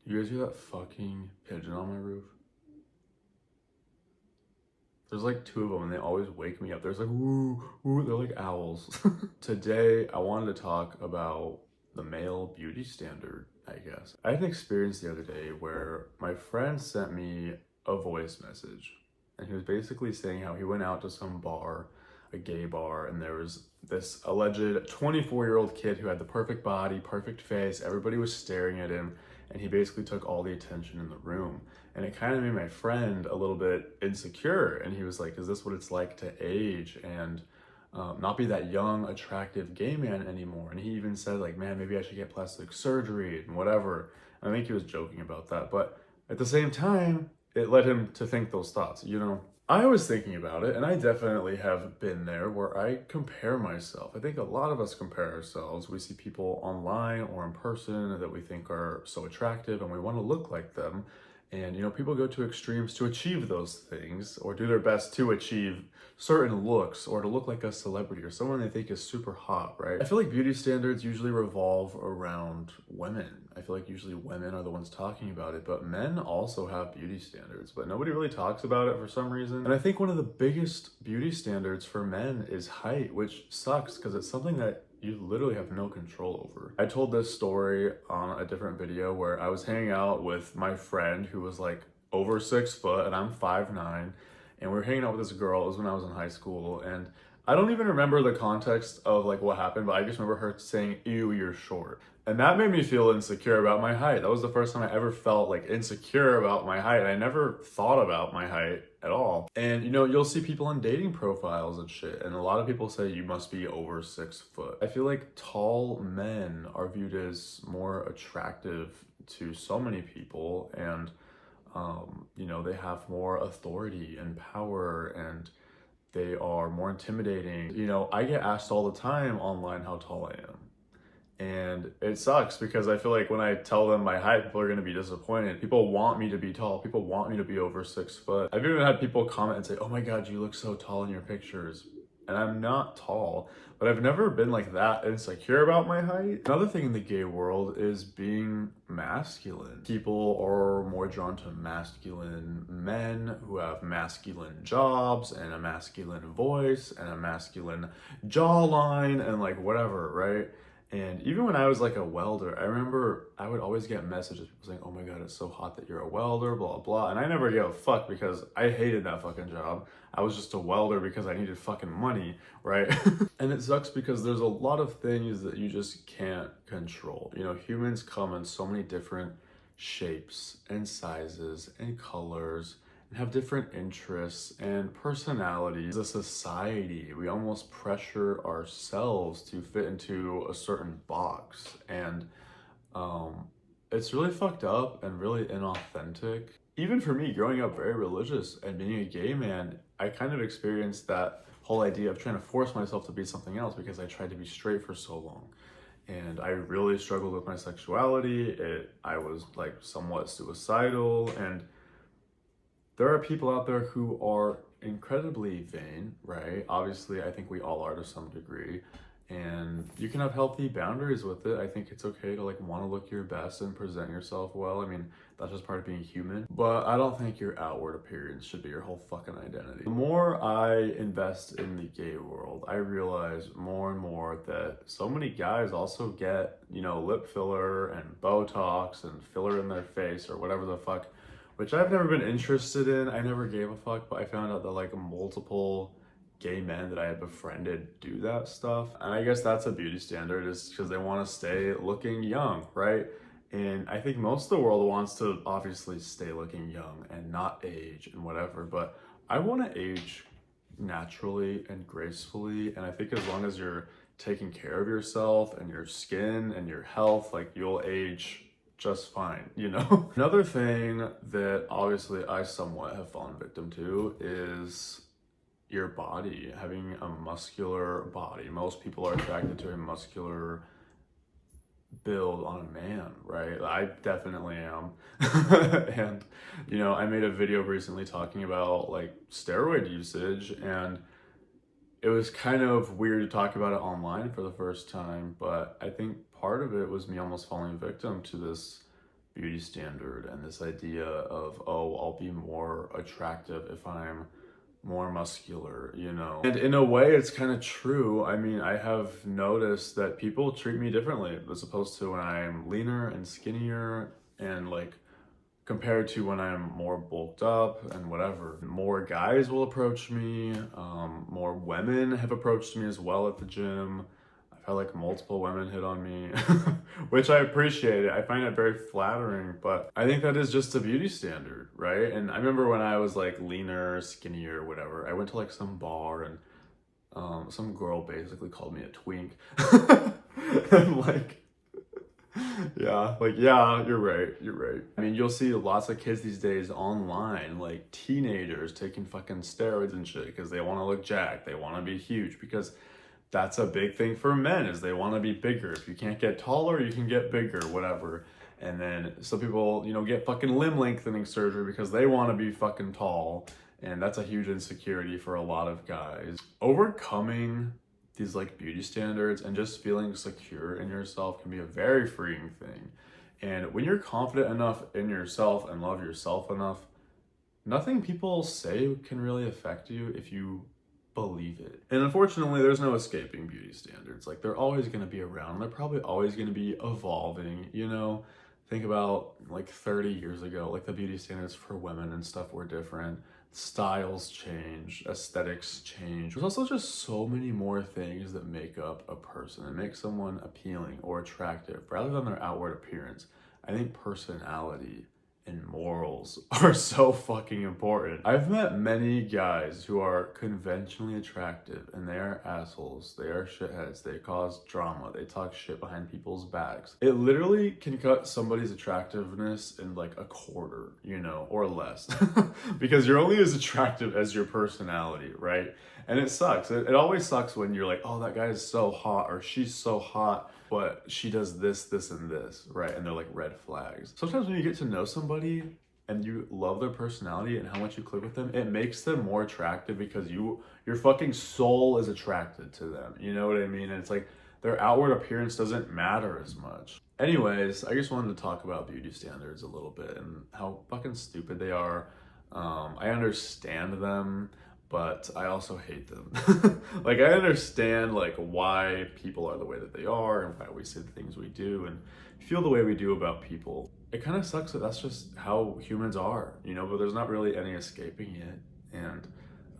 You guys hear that fucking pigeon on my roof? There's like two of them and they always wake me up. There's like, woo, woo, they're like owls. Today, I wanted to talk about the male beauty standard, I guess. I had an experience the other day where my friend sent me a voice message and he was basically saying how he went out to some bar, a gay bar, and there was this alleged 24-year-old kid who had the perfect body, perfect face. Everybody was staring at him and he basically took all the attention in the room. And it kind of made my friend a little bit insecure. And he was like, is this what it's like to age and not be that young, attractive gay man anymore? And he even said like, man, maybe I should get plastic surgery and whatever. And I think he was joking about that. But at the same time, it led him to think those thoughts, you know? I was thinking about it, and I definitely have been there where I compare myself. I think a lot of us compare ourselves. We see people online or in person that we think are so attractive and we want to look like them. And, you know, people go to extremes to achieve those things or do their best to achieve certain looks or to look like a celebrity or someone they think is super hot, right? I feel like beauty standards usually revolve around women. I feel like usually women are the ones talking about it, but men also have beauty standards, but nobody really talks about it for some reason. And I think one of the biggest beauty standards for men is height, which sucks because it's something that you literally have no control over. I told this story on a different video where I was hanging out with my friend who was like over 6 foot and I'm 5'9", and we were hanging out with this girl. It was when I was in high school, and I don't even remember the context of like what happened, but I just remember her saying, "Ew, you're short." And that made me feel insecure about my height. That was the first time I ever felt like insecure about my height. I never thought about my height at all. And you know, you'll see people on dating profiles and shit, and a lot of people say you must be over 6 foot. I feel like tall men are viewed as more attractive to so many people, and you know, they have more authority and power and they are more intimidating. You know, I get asked all the time online how tall I am. And it sucks because I feel like when I tell them my height, people are going to be disappointed. People want me to be tall. People want me to be over 6 foot. I've even had people comment and say, "Oh my God, you look so tall in your pictures." And I'm not tall, but I've never been like that insecure about my height. Another thing in the gay world is being masculine. People are more drawn to masculine men who have masculine jobs and a masculine voice and a masculine jawline and like whatever, right? And even when I was like a welder, I remember I would always get messages, people saying, "Oh my God, it's so hot that you're a welder, blah, blah." And I never gave a fuck because I hated that fucking job. I was just a welder because I needed fucking money, right? And it sucks because there's a lot of things that you just can't control. You know, humans come in so many different shapes and sizes and colors and have different interests and personalities. As a society, we almost pressure ourselves to fit into a certain box, and it's really fucked up and really inauthentic. Even for me, growing up very religious and being a gay man, I kind of experienced that whole idea of trying to force myself to be something else because I tried to be straight for so long. And I really struggled with my sexuality. I was like somewhat suicidal, and there are people out there who are incredibly vain, right? Obviously, I think we all are to some degree. And you can have healthy boundaries with it. I think it's okay to like want to look your best and present yourself well. I mean, that's just part of being human. But I don't think your outward appearance should be your whole fucking identity. The more I invest in the gay world, I realize more and more that so many guys also get, you know, lip filler and Botox and filler in their face or whatever the fuck, which I've never been interested in. I never gave a fuck, but I found out that like multiple gay men that I had befriended do that stuff. And I guess that's a beauty standard, is because they want to stay looking young, right? And I think most of the world wants to obviously stay looking young and not age and whatever, but I want to age naturally and gracefully. And I think as long as you're taking care of yourself and your skin and your health, like you'll age just fine, you know? Another thing that obviously I somewhat have fallen victim to is your body, having a muscular body. Most people are attracted to a muscular build on a man, right? I definitely am. And, you know, I made a video recently talking about like steroid usage, and it was kind of weird to talk about it online for the first time, but I think part of it was me almost falling victim to this beauty standard and this idea of, oh, I'll be more attractive if I'm more muscular, you know? And in a way, it's kind of true. I mean, I have noticed that people treat me differently as opposed to when I'm leaner and skinnier and like compared to when I'm more bulked up and whatever. More guys will approach me, more women have approached me as well at the gym. I've had like multiple women hit on me, which I appreciate it. I find it very flattering, but I think that is just a beauty standard, right? And I remember when I was like leaner, skinnier, whatever, I went to like some bar and some girl basically called me a twink. And like, yeah, like, yeah, you're right, you're right. I mean, you'll see lots of kids these days online, like teenagers taking fucking steroids and shit because they want to look jacked, they want to be huge, because that's a big thing for men, is they want to be bigger. If you can't get taller, you can get bigger, whatever. And then some people, you know, get fucking limb lengthening surgery because they want to be fucking tall. And that's a huge insecurity for a lot of guys. Overcoming these like beauty standards and just feeling secure in yourself can be a very freeing thing. And when you're confident enough in yourself and love yourself enough, nothing people say can really affect you if you believe it. And unfortunately, there's no escaping beauty standards. Like, they're always going to be around. They're probably always going to be evolving, you know? Think about like 30 years ago, like the beauty standards for women and stuff were different. Styles change, aesthetics change. There's also just so many more things that make up a person and make someone appealing or attractive rather than their outward appearance. I think personality and morals are so fucking important. I've met many guys who are conventionally attractive and they are assholes, they are shitheads, they cause drama, they talk shit behind people's backs. It literally can cut somebody's attractiveness in like a quarter, you know, or less. Because you're only as attractive as your personality, right? And it sucks. It always sucks when you're like, oh, that guy is so hot or she's so hot, but she does this, this, and this, right? And they're like red flags. Sometimes when you get to know somebody and you love their personality and how much you click with them, it makes them more attractive because your fucking soul is attracted to them. You know what I mean? And it's like their outward appearance doesn't matter as much. Anyways, I just wanted to talk about beauty standards a little bit and how fucking stupid they are. I understand them, but I also hate them. Like, I understand like why people are the way that they are and why we say the things we do and feel the way we do about people. It kind of sucks that that's just how humans are, you know, but there's not really any escaping it. And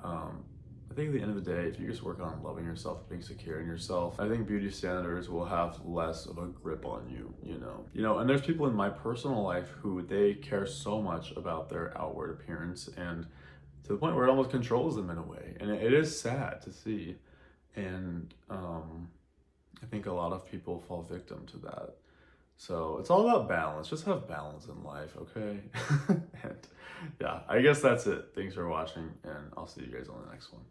I think at the end of the day, if you just work on loving yourself, being secure in yourself, I think beauty standards will have less of a grip on you, you know. And there's people in my personal life who they care so much about their outward appearance and to the point where it almost controls them in a way. And it is sad to see. And I think a lot of people fall victim to that. So it's all about balance. Just have balance in life, okay? And yeah, I guess that's it. Thanks for watching, and I'll see you guys on the next one.